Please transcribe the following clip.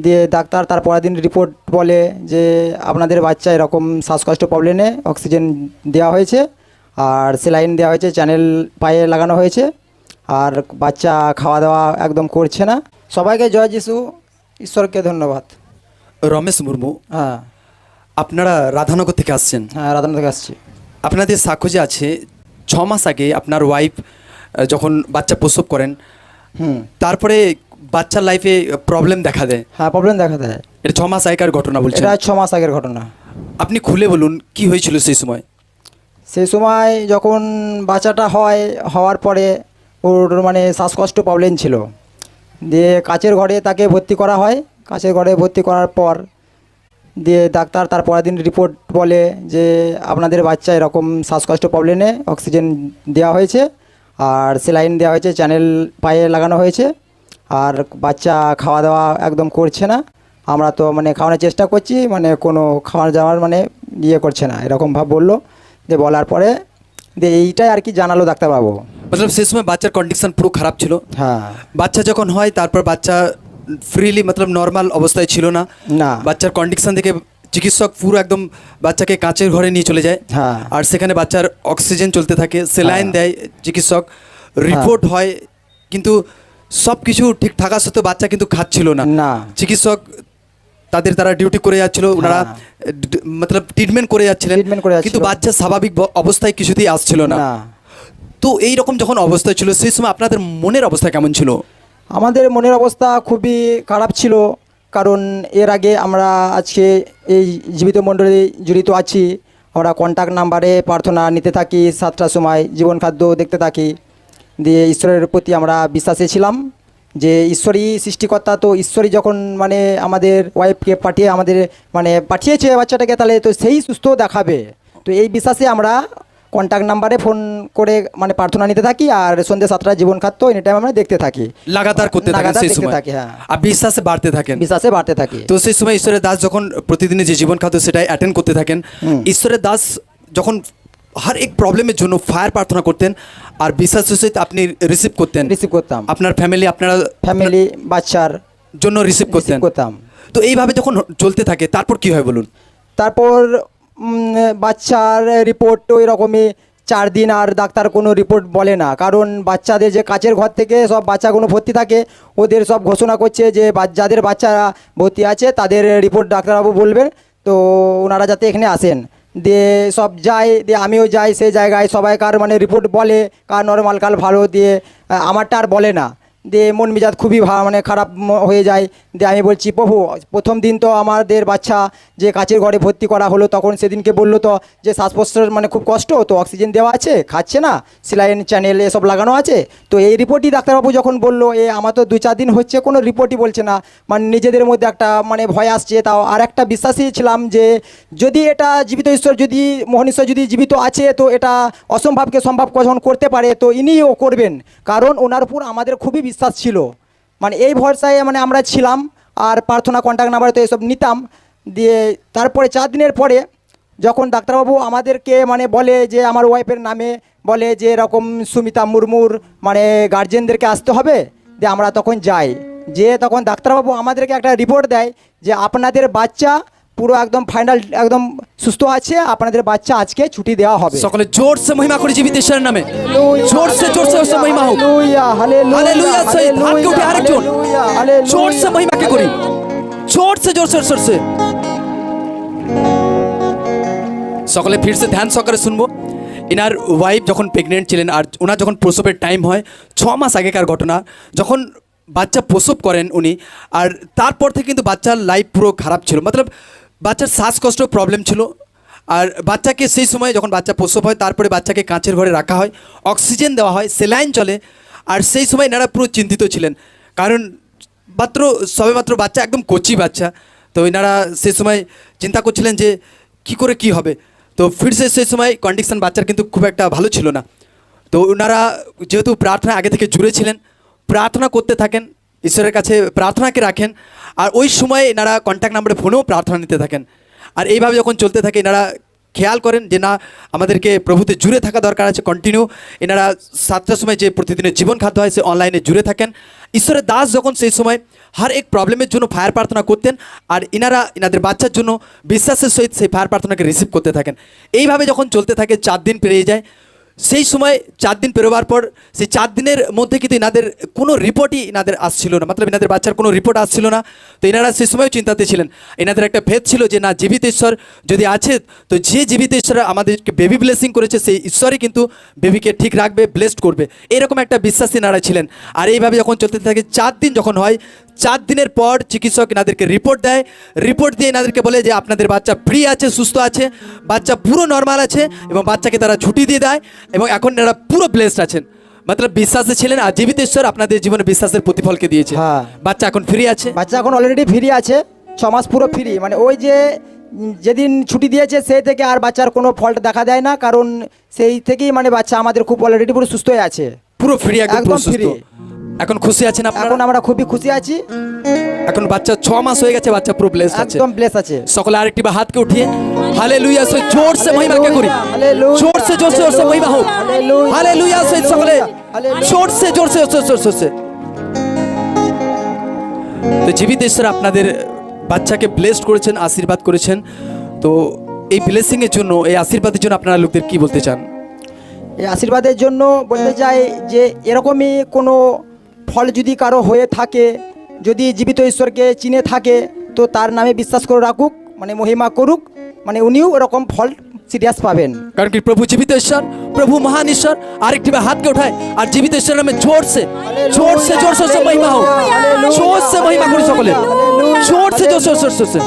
দিয়ে ডাক্তার তার পরের দিন রিপোর্ট বলে যে আপনাদের বাচ্চা এরকম শ্বাসকষ্ট প্রবলেমে অক্সিজেন দেওয়া হয়েছে আর স্যালাইন দেওয়া হয়েছে, চ্যানেল পায়ে লাগানো হয়েছে, আর বাচ্চা খাওয়া দাওয়া একদম করছে না। সবাইকে জয় যিশু, ঈশ্বরকে ধন্যবাদ। রমেশ মুর্মু, হ্যাঁ আপনারা রাধানগর থেকে আসছেন। হ্যাঁ, রাধানা থেকে আসছি। আপনাদের সাক্ষ্য যে আছে 6 মাস আগে আপনার ওয়াইফ যখন বাচ্চা প্রসব করেন, তারপরে বাচ্চার লাইফে প্রবলেম দেখা দেয়। হ্যাঁ, প্রবলেম দেখা দেয়। এটা 6 মাস আগেকার ঘটনা বলছেন? এটা 6 মাস আগের ঘটনা। আপনি খুলে বলুন কি হয়েছিল সেই সময়। সেই সময় যখন বাচ্চাটা হওয়ার পরে ওর মানে শ্বাসকষ্ট প্রবলেম ছিল, দিয়ে কাচের ঘরে তাকে ভর্তি করা হয়। কাচের ঘরে ভর্তি করার পর দিয়ে ডাক্তার তার পরের দিন রিপোর্ট বলে যে আপনাদের বাচ্চা এরকম শ্বাসকষ্ট প্রবলেমে অক্সিজেন দেওয়া হয়েছে আর স্যালাইন দেওয়া হয়েছে, চ্যানেল পায়ে লাগানো হয়েছে, আর বাচ্চা খাওয়া দাওয়া একদম করছে না। আমরা তো মানে খাওয়ানোর চেষ্টা করছি, মানে কোনো খাওয়া যাওয়ার মানে ইয়ে করছে না, এরকম ভাব বললো। দিয়ে বলার পরে দিয়ে এইটাই আর কি জানালো ডাক্তারবাবু। মতলব সেই সময় বাচ্চার কন্ডিশন পুরো খারাপ ছিল। হ্যাঁ, বাচ্চা যখন হয় তারপর বাচ্চা ফ্রিলি মতলব নর্মাল অবস্থায় ছিল না। বাচ্চার কন্ডিশন দেখে চিকিৎসক পুরো একদম বাচ্চাকে কাচের ঘরে নিয়ে চলে যায়। হ্যাঁ, আর সেখানে বাচ্চার অক্সিজেন চলতে থাকে, স্যালাইন দেয় চিকিৎসক, রিপোর্ট হয়, কিন্তু সব কিছু ঠিক থাকা সত্ত্বেও বাচ্চা কিন্তু খাচ্ছিল না। চিকিৎসক তারা ডিউটি করে যাচ্ছিল, ওনারা মতলব ট্রিটমেন্ট করে যাচ্ছিলেন, কিন্তু বাচ্চা স্বাভাবিক অবস্থায় কিছুতেই আসছিল না। তো এই রকম যখন অবস্থা ছিল সেই সময় আপনাদের মনের অবস্থা কেমন ছিল? আমাদের মনের অবস্থা খুবই খারাপ ছিল, কারণ এর আগে আমরা আজকে এই জীবিত মণ্ডলী জড়িত আছি। আমরা কন্ট্যাক্ট নাম্বারে প্রার্থনা নিতে থাকি, 7টার সময় জীবন খাদ্য দেখতে থাকি। দিয়ে ঈশ্বরের প্রতি আমরা বিশ্বাসী ছিলাম যে ঈশ্বরই সৃষ্টিকর্তা, তো ঈশ্বরই যখন মানে আমাদের ওয়াইফকে পাঠিয়েছে বাচ্চাটাকে, তাহলে তো সেই সুস্থ দেখাবে। তো এই বিশ্বাসে আমরা কন্ট্যাক্ট নাম্বারে ফোন করে মানে প্রার্থনা নিতে থাকি, আর সন্ধ্যে 7টা জীবন খাদ্য এনি টাইম আমরা দেখতে থাকি, লাগাতার করতে থাকি। হ্যাঁ, আর বিশ্বাসে বাড়তে থাকি। তো সেই সময় ঈশ্বরের দাস যখন প্রতিদিনের যে জীবন খাদ্য সেটাই অ্যাটেন্ড করতে থাকেন, ঈশ্বরের দাস যখন হর এক প্রবলেমের জন্য ফায়ার প্রার্থনা করতেন আর বিশ্বাসের সহিত আপনি রিসিভ করতাম, আপনার ফ্যামিলি বাচ্চার জন্য রিসিভ করতাম। তো এইভাবে যখন চলতে থাকে তারপর কি হয় বলুন? তারপর বাচ্চার রিপোর্ট ওই রকমই 4 দিন, আর ডাক্তার কোনো রিপোর্ট বলে না, কারণ বাচ্চাদের যে কাচের ঘর থেকে সব বাচ্চাগুলো ভর্তি থাকে, ওদের সব ঘোষণা করছে যে যাদের বাচ্চা ভর্তি আছে তাদের রিপোর্ট ডাক্তারবাবু বলবেন, তো ওনারা যাতে এখানে আসেন। দিয়ে সব যায়, দিয়ে আমিও যাই সেই জায়গায়, সবাইকার মানে রিপোর্ট বলে, কার নর্মাল কার ভালো, দিয়ে আমারটা আর বলে না। দিয়ে মন মেজাজ খুবই মানে খারাপ হয়ে যায়। দিয়ে আমি বলছি, প্রভু, প্রথম দিন তো আমাদের বাচ্চা যে কাচের ঘরে ভর্তি করা হলো, তখন সেদিনকে বললো তো যে শ্বাস প্রশ্বাস মানে খুব কষ্ট, তো অক্সিজেন দেওয়া আছে, খাচ্ছে না, স্যালাইন চ্যানেল এসব লাগানো আছে। তো এই রিপোর্টই ডাক্তারবাবু যখন বললো, আমার তো 2-4 দিন হচ্ছে কোনো রিপোর্টই বলছে না, মানে নিজেদের মধ্যে একটা মানে ভয় আসছে। তাও আর একটা বিশ্বাসী ছিলাম যে যদি এটা জীবিত ঈশ্বর, যদি মোহন ঈশ্বর যদি জীবিত আছে, তো এটা অসম্ভবকে সম্ভব যখন করতে পারে, তো ইনিও করবেন, কারণ ওনার উপর আমাদের খুবই বিশ্বাস ছিল। মানে এই ভরসায় মানে আমরা ছিলাম, আর প্রার্থনা কন্ট্যাক্ট নাম্বারে তো এসব নিতাম। দিয়ে তারপরে 4 দিনের পরে যখন ডাক্তারবাবু আমাদেরকে মানে বলে যে আমার ওয়াইফের নামে বলে যে এরকম সুমিতা মুর্মুর মানে গার্জেনদেরকে আসতে হবে, দিয়ে আমরা তখন যাই, যে তখন ডাক্তারবাবু আমাদেরকে একটা রিপোর্ট দেয় যে আপনাদের বাচ্চা পুরো একদম ফাইনাল একদম সুস্থ আছে, আপনাদের বাচ্চা আজকে ছুটি দেওয়া হবে। সকলে জোরসে মহিমা করি জীবিত ঈশ্বরের নামে, জোরসে মহিমা হোক। Hallelujah, hallelujah. হাত উঠে আরেকজন জোরসে মহিমাকে করি, জোরসে। সকলে ফিরসে ধ্যান সহকারে শুনবো। ইনার ওয়াইফ যখন প্রেগনেন্ট ছিলেন, আর ওনার যখন প্রসবের টাইম হয়, 6 মাস আগেকার ঘটনা, যখন বাচ্চা প্রসব করেন উনি, আর তারপর থেকে কিন্তু বাচ্চার লাইফ পুরো খারাপ ছিল, মতলব বাচ্চার শ্বাসকষ্ট প্রবলেম ছিল। আর বাচ্চাকে সেই সময় যখন বাচ্চা প্রসব হয়, তারপরে বাচ্চাকে কাঁচের ঘরে রাখা হয়, অক্সিজেন দেওয়া হয়, স্যালাইন চলে। আর সেই সময় এনারা পুরো চিন্তিত ছিলেন, কারণ সবেমাত্র বাচ্চা, একদম কচি বাচ্চা। তো এনারা সেই সময় চিন্তা করছিলেন যে কি করে কি হবে। তো ফিরসে সেই সময় কন্ডিশন বাচ্চার কিন্তু খুব একটা ভালো ছিল না। তো ওনারা যেহেতু প্রার্থনা আগে থেকে জুড়ে ছিলেন, প্রার্থনা করতে থাকেন, ঈশ্বরের কাছে প্রার্থনাকে রাখেন, আর ওই সময় এনারা কন্ট্যাক্ট নাম্বারে ফোনেও প্রার্থনা নিতে থাকেন। আর এইভাবে যখন চলতে থাকে, এনারা খেয়াল করেন যে না আমাদেরকে প্রভুতে জুড়ে থাকা দরকার আছে কন্টিনিউ। এনারা 7টার সময় যে প্রতিদিনের জীবন খাদ্য হয় সে অনলাইনে জুড়ে থাকেন। ঈশ্বরের দাস যখন সেই সময় হর এক প্রবলেমের জন্য ফায়ার প্রার্থনা করতেন, আর এনাদের বাচ্চার জন্য বিশ্বাসের সহিত সেই ফায়ার প্রার্থনাকে রিসিভ করতে থাকেন। এইভাবে যখন চলতে থাকে 4 দিন পেরিয়ে যায়, সেই সময় 4 দিন পেরোবার পর সেই 4 দিনের মধ্যে কিন্তু এনাদের কোনো রিপোর্টই এনাদের আসছিল না, মতলব এনাদের বাচ্চার কোনো রিপোর্ট আসছিল না। তো এনারা সেই সময়ও চিন্তাতে ছিলেন। এনাদের একটা ভেদ ছিল যে না, জীবিত ঈশ্বর যদি আছে, তো যে জীবিত ঈশ্বর আমাদেরকে বেবি ব্লেসিং করেছে সেই ঈশ্বরই কিন্তু বেবিকে ঠিক রাখবে, ব্লেসড করবে, এরকম একটা বিশ্বাস এনারা ছিলেন। আর এইভাবে যখন চলতে থাকে 4 দিন যখন হয়, 4 দিনের পর চিকিৎসক এনাদেরকে রিপোর্ট দেয়। রিপোর্ট দিয়ে এনাদেরকে বলে যে আপনাদের বাচ্চা ফ্রি আছে, সুস্থ আছে, বাচ্চা পুরো নর্মাল আছে, এবং বাচ্চাকে তারা ছুটি দিয়ে দেয়, এবং এখন এনারা পুরো ব্লেসড আছেন। মতলব বিশ্বাসে ছিলেন, আর জীবিত ঈশ্বর আপনাদের জীবনে বিশ্বাসের প্রতিফলকে দিয়েছে। হ্যাঁ। বাচ্চা এখন ফ্রি আছে। বাচ্চা এখন অলরেডি ফ্রি আছে, 6 মাস পুরো ফ্রি। মানে ওই যে যেদিন ছুটি দিয়েছে সেই থেকে আর বাচ্চার কোনো ফল্ট দেখা দেয় না, কারণ সেই থেকেই মানে বাচ্চা আমাদের খুব অলরেডি পুরো সুস্থ হয়ে আছে, পুরো ফ্রি, একদম একদম পুরো সুস্থ। free। এখন খুশি আছেন আপনারা? এখন আমরা খুবই খুশি আছি, এখন বাচ্চা 6 মাস হয়ে গেছে, বাচ্চা পুরো ব্লেসড আছে। একদম ব্লেস আছে। সকলে আরেকটি বার হাতকে উঠিয়ে হালেলুয়া সে জোর সে মহিমা কে করি, হালেলুয়া, জোর সে মহিমা হোক। হালেলুয়া, হালেলুয়া সে সকলে হালেলুয়া। জোর সে। তো জীবিত ঈশ্বর আপনাদের বাচ্চাকে ব্লেসড করেছেন, আশীর্বাদ করেছেন। তো এই ব্লেসিং এর জন্য, এই আশীর্বাদের জন্য আপনারা লোকদের কি বলতে চান? এই আশীর্বাদের জন্য বলতে চাই যে এরকমই কোনো ফল যদি কারো হয়ে থাকে, যদি জীবিত ঈশ্বরকে চিনে থাকে, তো তার নামে বিশ্বাস করে রাখুক, মানে মহিমা করুক, মানে উনিও এরকম ফল সিরিয়াস পাবেন। কারণ কি প্রভু জীবিত ঈশ্বর, প্রভু মহান ঈশ্বর। আরেকটি বার হাতকে উঠায় আর জীবিত ঈশ্বরের নামে জোর সে মহিমা হোক, জোর সে মহিমা করি সকলে, জোর সে